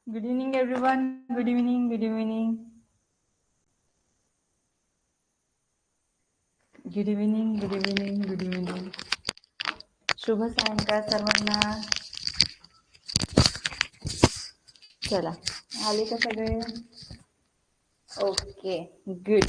Good evening, everyone. Good evening. Good evening. Good evening. Good evening. Good evening. शुभ सायंकाळ सर्वांना. चला, आले का सगळे? Okay, good.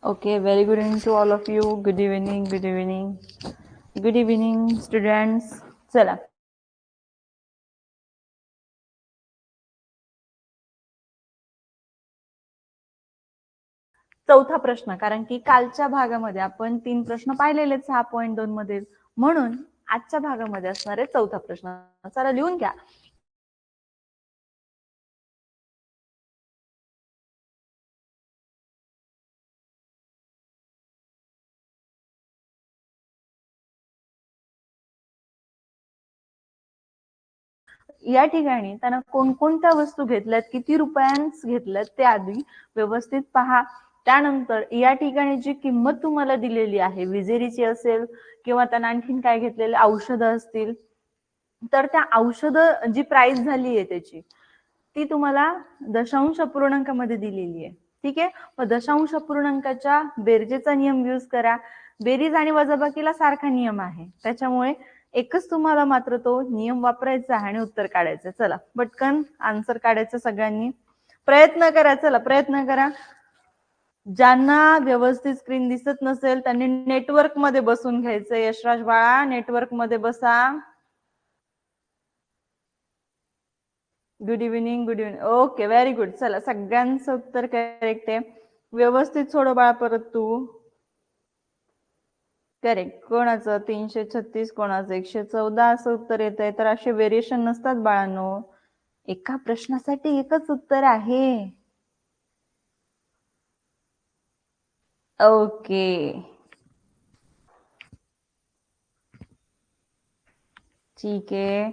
Okay, very good evening to all of you. Good evening. Good evening. Good evening, students. चला. चौथा प्रश्न, कारण की कालच्या भागामध्ये आपण 3 प्रश्न पाहिलेले 6.2 मध्ये, म्हणून आजच्या भागामध्ये असणारे चौथा प्रश्न. चला लिहून घ्या. या ठिकाणी त्यांना कोणकोणत्या वस्तू घेतल्यात, किती रुपयांस घेतल्यात ते आधी व्यवस्थित पहा. त्यानंतर या ठिकाणी जी किंमत तुम्हाला दिलेली आहे, विजेरीची असेल किंवा त्यांना आणखीन काय घेतलेले औषधं असतील, तर त्या औषधं जी प्राइस झाली आहे त्याची, ती तुम्हाला दशांश अपूर्णांकामध्ये दिलेली आहे. ठीक आहे. मग दशांश अपूर्णांकाच्या बेरजेचा नियम यूज करा. बेरीज आणि वजाबाकीला सारखा नियम आहे, त्याच्यामुळे एकच तुम्हाला मात्र तो नियम वापरायचा आहे आणि उत्तर काढायचं. चला पटकन आन्सर काढायचं सगळ्यांनी. प्रयत्न करा. चला प्रयत्न करा. ज्यांना व्यवस्थित स्क्रीन दिसत नसेल त्यांनी नेटवर्क मध्ये बसून घ्यायचं. यशराज बाळा, नेटवर्क मध्ये बसा. Good evening. Good evening. Okay, very good. चला सगळ्यांचं उत्तर करेक्ट आहे. व्यवस्थित सोडव बाळा परत तू. करेक्ट. कोणाचं 336, कोणाचं 114 असं उत्तर येत आहे. तर असे व्हेरिएशन नसतात बाळांनो. एका प्रश्नासाठी एकच उत्तर आहे. ओके, ठीक आहे.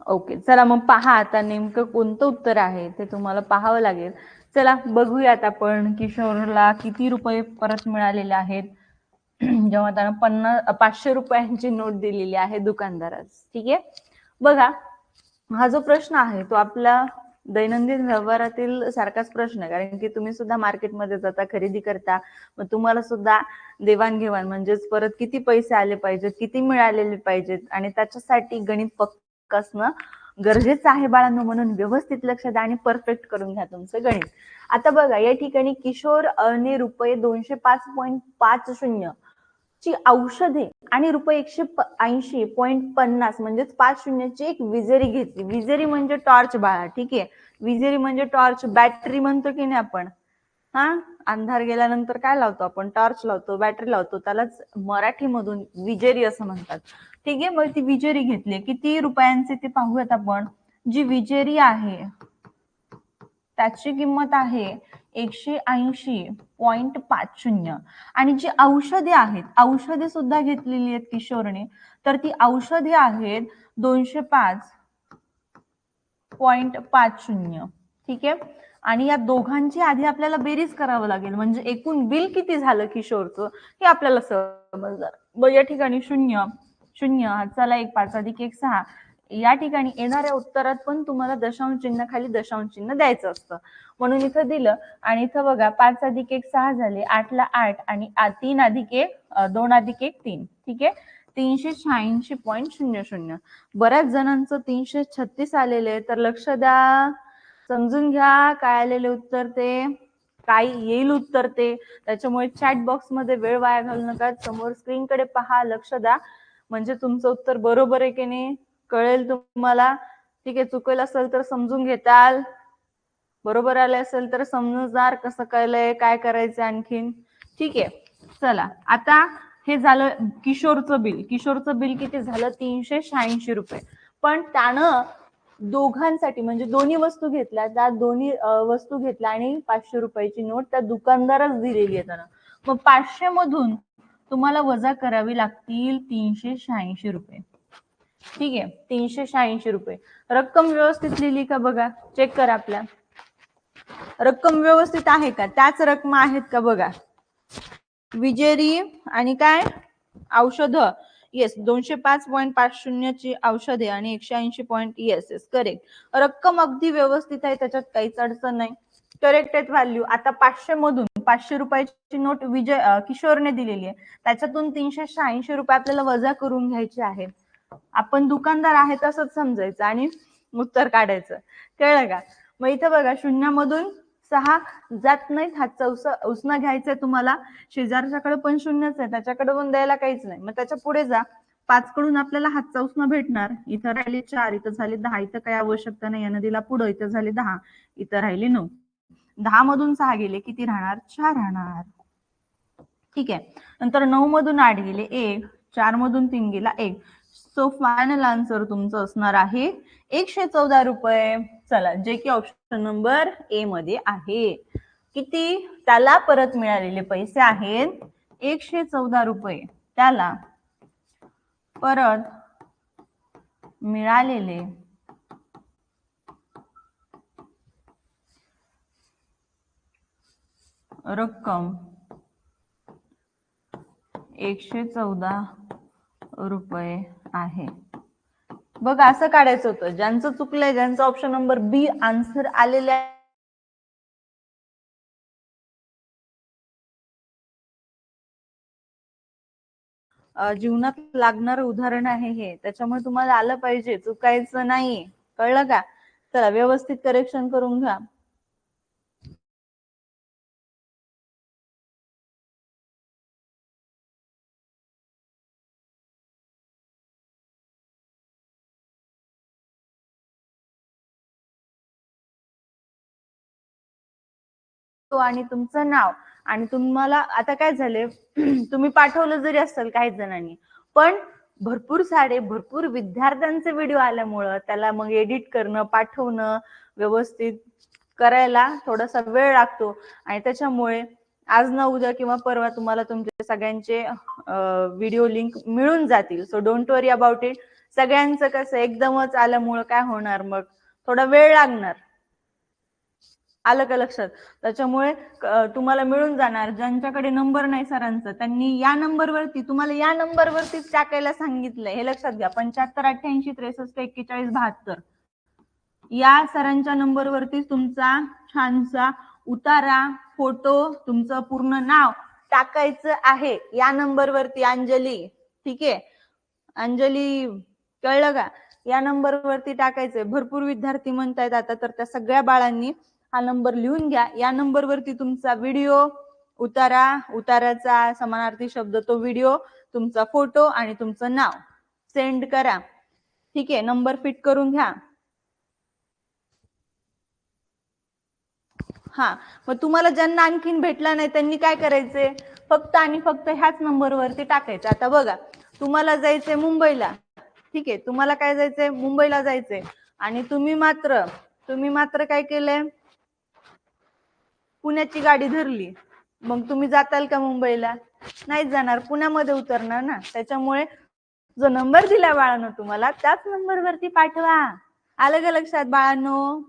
ओके, चला मग पहा आता नेमकं कोणतं उत्तर आहे ते तुम्हाला पाहावं लागेल. चला बघूयात आपण किशोरला किती रुपये परत मिळालेले आहेत जेव्हा त्यानं 500 रुपयांची नोट दिलेली आहे दुकानदारास. ठीक आहे. बघा, हा जो प्रश्न आहे तो आपला दैनंदिन व्यवहारातील सारखाच प्रश्न आहे, कारण की तुम्ही सुद्धा मार्केटमध्ये जाता, खरेदी करता, मग तुम्हाला सुद्धा देवाणघेवाण म्हणजेच परत किती पैसे आले पाहिजेत, किती मिळालेले पाहिजेत, आणि त्याच्यासाठी गणित पक्क असणं गरजेचं आहे बाळांनो. म्हणून व्यवस्थित लक्ष द्या आणि परफेक्ट करून घ्या तुमचं गणित. आता बघा, या ठिकाणी किशोर ने रुपये 205.50 ची औषधे आणि रुपये 180.50 म्हणजेच 5 शून्याची एक विजेरी घेतली. विजेरी म्हणजे टॉर्च बाळा. ठीक आहे. विजेरी म्हणजे टॉर्च, बॅटरी म्हणतो की नाही आपण. हा, अंधार गेल्यानंतर काय लावतो आपण? टॉर्च लावतो, बॅटरी लावतो, त्यालाच मराठीमधून विजेरी असं म्हणतात. ठीक आहे. मग ती विजेरी घेतली. किती रुपयांचे ते पाहूयात आपण. जी विजेरी आहे त्याची किंमत आहे 180.50 आणि जी औषधे आहेत, औषधे सुद्धा घेतलेली आहेत किशोरने, तर ती औषधे आहेत 205.50. ठीक आहे. आणि या दोघांची आधी आपल्याला बेरीज करावं लागेल, म्हणजे एकूण बिल किती झालं किशोरचं हे आपल्याला समजणार. मग या ठिकाणी 0 0, चला 1 5 अधिक 1 6. या ठिकाणी येणाऱ्या उत्तरात पण तुम्हाला दशांश चिन्ह खाली दशांश चिन्ह द्यायचं असतं, म्हणून इथं दिलं. आणि इथं बघा 5 अधिक 1 6 झाले, 8 ला 8 आणि 3 अधिक 1 2 अधिक 1 3. ठीक आहे. 386.00. बऱ्याच जणांचं 336 आलेले आहे, तर लक्ष द्या, समजून घ्या काय आलेले उत्तर ते, काय येईल उत्तर ते. त्याच्यामुळे चॅट बॉक्स मध्ये वेळ वाया घालू नका. समोर स्क्रीन कडे पहा, लक्ष द्या, म्हणजे तुमचं उत्तर बरोबर आहे की नाही कळेल तुम्हाला. ठीक आहे. चुकेल असेल तर समजून घेताल, बरोबर आले असेल तर समजणार कसं कळलंय, काय करायचं आणखीन. ठीक आहे. चला आता हे झालं किशोरचं बिल. किशोरचं बिल किती झालं? 386 रुपये. पण त्यानं दोघांसाठी म्हणजे दोन्ही वस्तू घेतल्या, त्या दोन्ही वस्तू घेतल्या आणि 500 रुपयाची नोट त्या दुकानदारच दिलेली आहे त्यानं. मग 500 मधून तुम्हाला वजा करावी लागतील 386 रुपये. ठीक आहे, 386 रुपये. रक्कम व्यवस्थित लिहिली का बघा, चेक करा आपल्या. रक्कम व्यवस्थित आहे का? त्याच रक्कम आहेत का बघा. विजेरी आणि काय औषध, येस 205.50 ची औषधे आणि 180. Yes yes correct. रक्कम अगदी व्यवस्थित आहे, त्याच्यात काहीच अडचण नाही. करेक्ट आहेत व्हॅल्यू. आता 500 मधून 500 रुपयाची नोट किशोरने दिलेली आहे, त्याच्यातून 386 रुपये आपल्याला वजा करून घ्यायचे आहेत. आपण दुकानदार आहे तसंच समजायचं आणि उत्तर काढायचं. कळलं का? मग इथं बघा, शून्यामधून 6 जात नाहीत. हातचा उसना घ्यायचंय तुम्हाला. शेजारच्याकडे पण शून्यच आहे, त्याच्याकडे पण द्यायला काहीच नाही. मग त्याच्या पुढे जा. 5 कडून आपल्याला हातचा उसना भेटणार. इथं राहिले 4, इथं झाले 10. इथं काही आवश्यकता नाही, यानं दिला पुढं. इथं झाले 10, इथं राहिले 9. 10 मधून 6 गेले, किती राहणार? 4 राहणार. ठीक आहे. नंतर 9 मधून 8 गेले 1, 4 मधून 3 गेला 1. सो फायनल आन्सर तुमचं असणार आहे 114 रुपये. चला, जे की ऑप्शन नंबर ए मध्ये आहे. किती? त्याला परत मिळालेले पैसे आहेत 114 रुपये. त्याला परत मिळालेले रक्कम 114 रुपये आहे. बघा, असं काढायचं होतं. ज्यांचं चुकलंय, ज्यांचं ऑप्शन नंबर बी आन्सर आलेले आहे, जीवनात लागणारं उदाहरण आहे हे, त्याच्यामुळे तुम्हाला आलं पाहिजे, चुकायचं नाही. कळलं का? चला, व्यवस्थित करेक्शन करून घ्या. आणि तुमचं नाव आणि तुम्हाला आता काय झाले, तुम्ही पाठवलं जरी असेल काही जणांनी, पण भरपूर विद्यार्थ्यांचे व्हिडिओ आल्यामुळं त्याला मग एडिट करणं, पाठवणं, व्यवस्थित करायला थोडासा वेळ लागतो. आणि त्याच्यामुळे आज ना उद्या किंवा परवा तुम्हाला तुमचे सगळ्यांचे व्हिडिओ लिंक मिळून जातील. So don't worry about it. सगळ्यांचं कसं एकदमच आल्यामुळं काय होणार, मग थोडा वेळ लागणार. आलं का लक्षात? त्याच्यामुळे तुम्हाला मिळून जाणार. ज्यांच्याकडे नंबर नाही सरांचं, त्यांनी या नंबरवरती, तुम्हाला या नंबरवरतीच टाकायला सांगितलंय, हे लक्षात घ्या. 75 88 63 41 72 या सरांच्या नंबरवरतीच तुमचा छानसा उतारा, फोटो, तुमचं पूर्ण नाव टाकायचं आहे. या नंबरवरती अंजली. ठीक आहे अंजली, कळलं का? या नंबरवरती टाकायचंय. भरपूर विद्यार्थी म्हणतायत आता, तर त्या सगळ्या बाळांनी हा नंबर लिहून घ्या. या नंबरवरती तुमचा व्हिडिओ, उताराचा समानार्थी शब्द तो व्हिडिओ, तुमचा फोटो आणि तुमचं नाव सेंड करा. ठीक आहे, नंबर फिट करून घ्या. हा, मग तुम्हाला ज्यांना आणखीन भेटला नाही त्यांनी काय करायचंय, फक्त आणि फक्त ह्याच नंबरवरती टाकायचं. आता बघा, तुम्हाला जायचंय मुंबईला. ठीक आहे, तुम्हाला काय जायचंय? मुंबईला जायचंय. आणि तुम्ही मात्र काय केलंय? पुण्याची गाडी धरली. मग तुम्ही जाताल का मुंबईला? नाही जाणार, पुण्यामध्ये उतरणार ना. त्याच्यामुळे जो नंबर दिला बाळांनो तुम्हाला, त्याच नंबरवरती पाठवा. आलं का लक्षात बाळांनो?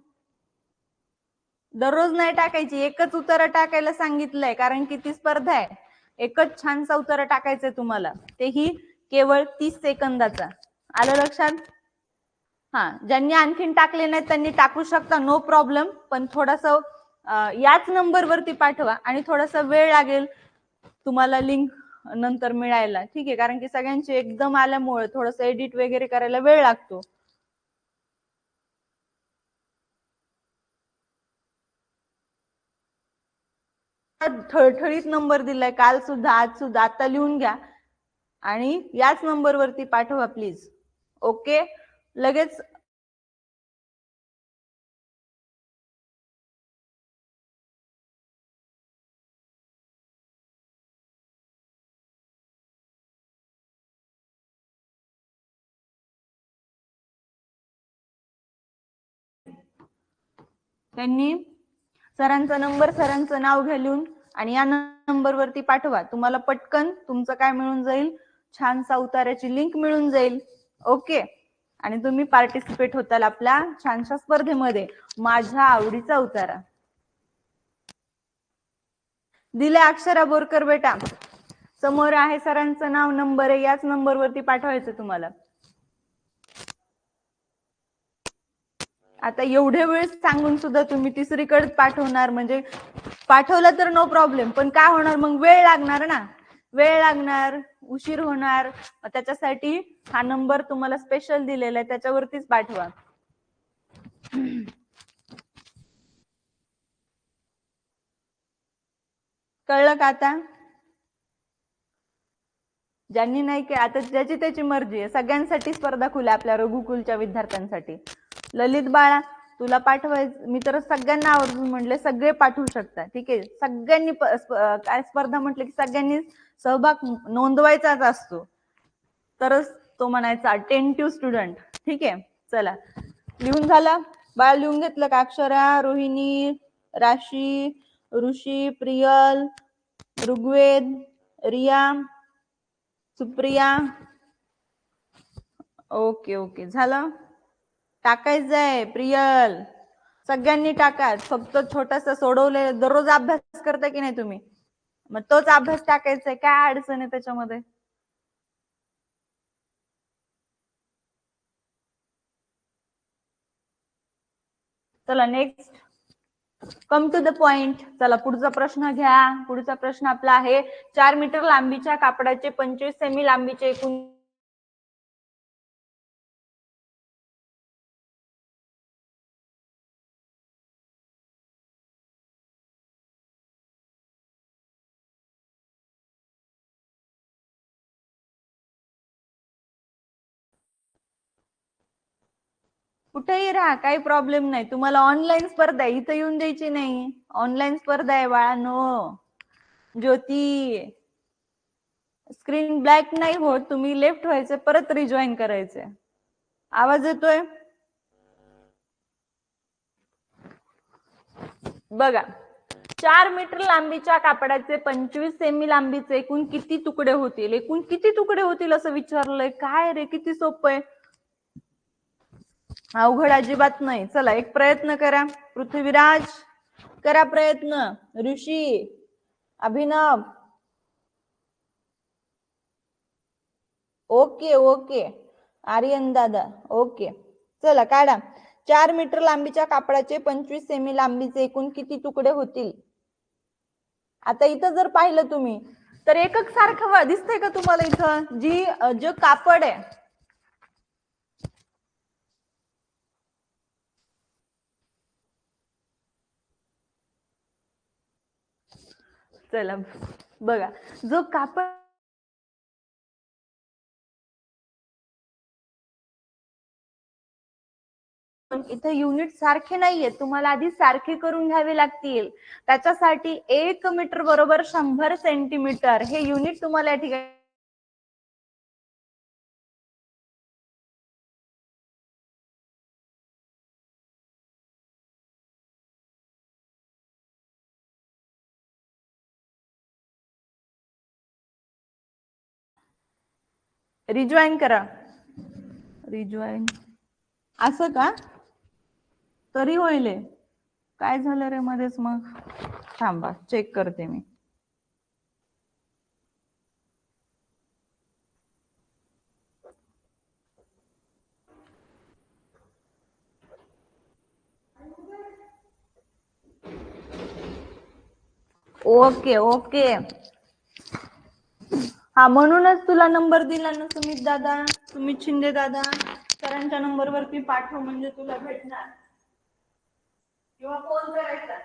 दररोज नाही टाकायची, एकच उत्तर टाकायला सांगितलंय, कारण की ती स्पर्धा आहे. एकच छानसा उत्तर टाकायचंय तुम्हाला, तेही केवळ 30 सेकंदाचा. आलं लक्षात? हा, ज्यांनी आणखीन टाकले नाहीत त्यांनी टाकू शकता, नो प्रॉब्लेम. पण थोडासा याच नंबरवरती पाठवा आणि थोडासा वेळ लागेल तुम्हाला लिंक नंतर मिळायला. ठीक आहे, कारण की सगळ्यांचे एकदम आल्यामुळे थोडस एडिट वगैरे करायला वेळ लागतो. ठळठळीत नंबर दिलाय, काल सुद्धा, आज सुद्धा. आता लिहून घ्या आणि याच नंबरवरती पाठवा प्लीज. ओके, लगेच त्यांनी सरांचा नंबर, सरांचं नाव घ्या लिहून आणि या नंबरवरती पाठवा. तुम्हाला पटकन तुमचं काय मिळून जाईल, छानसा उतार्याची लिंक मिळून जाईल. ओके, आणि तुम्ही पार्टिसिपेट होताल आपल्या छानशा स्पर्धेमध्ये. माझ्या आवडीचा उतारा दिले अक्षरा बोरकर बेटा. समोर आहे सरांचं नाव, नंबर आहे, याच नंबरवरती पाठवायचं तुम्हाला. आता एवढे वेळेस सांगून सुद्धा तुम्ही तिसरीकडे पाठवणार म्हणजे पाठवलं तर नो प्रॉब्लेम, पण काय होणार मग, वेळ लागणार ना, वेळ लागणार, उशीर होणार. त्याच्यासाठी हा नंबर तुम्हाला स्पेशल दिलेला आहे, त्याच्यावरतीच पाठवा. कळलं का आता? ज्यांनी नाही की आता ज्याची त्याची मर्जी आहे. सगळ्यांसाठी स्पर्धा खुल्या आपल्या रघुकुलच्या विद्यार्थ्यांसाठी. ललित बाळा, तुला पाठवायचं, मी तर सगळ्यांना आवर्जून म्हटले सगळे पाठवू शकता. ठीक आहे, सगळ्यांनी काय स्पर्धा म्हटलं की सगळ्यांनी सहभाग नोंदवायचाच असतो, तरच तो म्हणायचा अटेंटिव्ह स्टुडंट. ठीक आहे, चला लिहून झालं बाळ? लिहून घेतलं का? अक्षरा, रोहिणी, राशी, ऋषी, प्रियल, ऋग्वेद, रिया, सुप्रिया. ओके ओके, झालं? टाकायचंय प्रियल, सगळ्यांनी टाका. फक्त छोटासा सोडवले, दररोज अभ्यास करता की नाही तुम्ही, मग तोच अभ्यास टाकायचा. काय अडचण आहे त्याच्यामध्ये? चला next, come to the point. चला पुढचा प्रश्न घ्या. पुढचा प्रश्न आपला आहे, 4 मीटर लांबीच्या कापडाचे 25 सेमी लांबीचे एकूण कुठेही राहा, काही प्रॉब्लेम नाही. तुम्हाला ऑनलाईन स्पर्धा इथं येऊन द्यायची नाही. ऑनलाईन स्पर्धा आहे बाळांनो. ज्योती, स्क्रीन ब्लॅक नाही होत, तुम्ही लेफ्ट व्हायचे, परत रिजॉईन करायचे. आवाज येतोय? बघा, 4 मीटर लांबीच्या कापडाचे 25 सेमी लांबीचे एकूण किती तुकडे होतील? एकूण किती तुकडे होतील असं विचारलंय. काय रे, किती सोपं आहे, अवघड अजिबात नाही. चला एक प्रयत्न करा. पृथ्वीराज करा प्रयत्न, ऋषी, अभिनव. ओके ओके, आर्यन दादा ओके. चला काढा. 4 मीटर लांबीच्या कापडाचे 25 सेमी लांबीचे एकूण किती तुकडे होतील? आता इथं जर पाहिलं तुम्ही तर एकक सारखं दिसतंय का तुम्हाला? इथं जे कापड आहे, चला बघा, जो कापड इथे युनिट सारखे नाहीये, तुम्हाला आधी सारखे करून घ्यावे लागतील. त्याच्यासाठी 1 मीटर बरोबर 100 सेंटीमीटर हे युनिट तुम्हाला या ठिकाणी रिजॉईन करा. रिजॉईन असं का? तरी होईल. काय झालं रे मध्येच? मग थांबा, चेक करते मी. ओके ओके, हा म्हणूनच तुला नंबर दिला ना सुमित दादा, सुमित शिंदे दादा. सरांच्या नंबरवरती पाठव म्हणजे तुला भेटणार, किंवा फोन करायचा.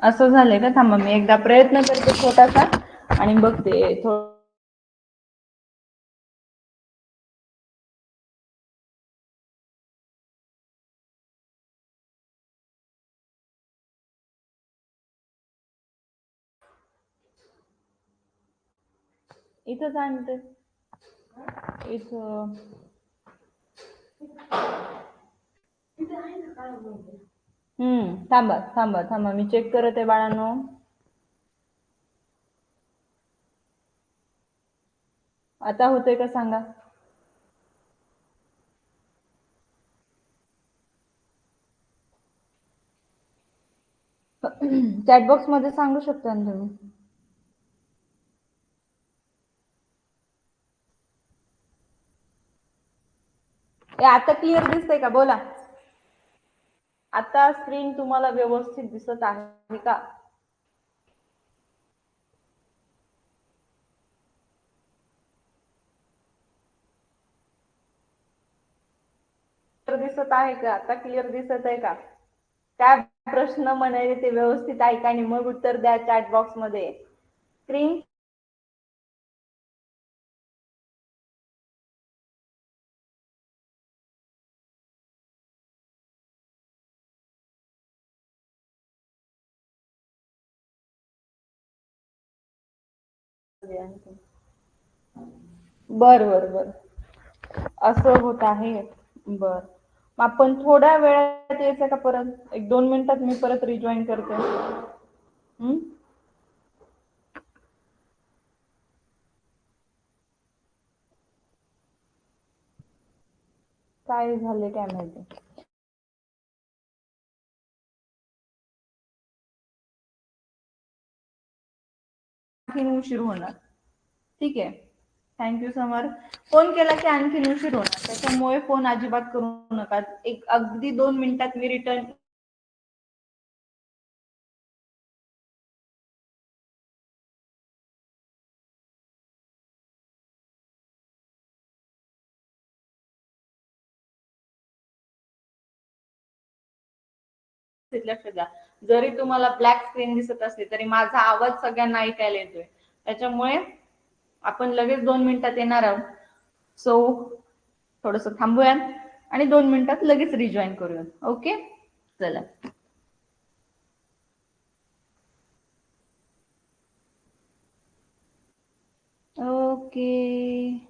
असं झालंय का? थांबा मी एकदा प्रयत्न करते छोटासा आणि बघते थोडं. इथंच आणते इथं. थांबा थांबा थांबा मी चेक करत आहे बाळांनो. आता होतंय का सांगा? चॅटबॉक्स मध्ये सांगू शकता ना तुम्ही. आता क्लिअर दिसतंय का? बोला. आता स्क्रीन तुम्हाला व्यवस्थित दिसत आहे का? दिसत आहे का? आता क्लिअर दिसत आहे का? काय प्रश्न म्हणाले ते व्यवस्थित ऐका आणि मग उत्तर द्या चॅट बॉक्स मध्ये. स्क्रीन बर बर बर, असं होत आहे. बर, आपण थोड्या वेळात यायचं का परत? 1-2 मिनिटात मी परत रिजॉईन करते. काय झाले काय माहिती. आणखीन उशीर होणार. ठीक आहे, थँक्यू समर. फोन केला की आणखीन उशीर होणार, त्याच्यामुळे फोन अजिबात करू नका. एक अगदी 2 मिनिटात मी रिटर्न लक्ष द्या. जरी तुम्हाला ब्लॅक स्क्रीन दिसत असली तरी माझा आवाज सगळ्यांना ऐकायला येतोय, त्याच्यामुळे आपण लगेच 2 मिनिटात येणार आहोत. सो थोडस थांबूयात आणि 2 मिनिटात लगेच रिजॉईन करूयात. ओके, चला. ओके.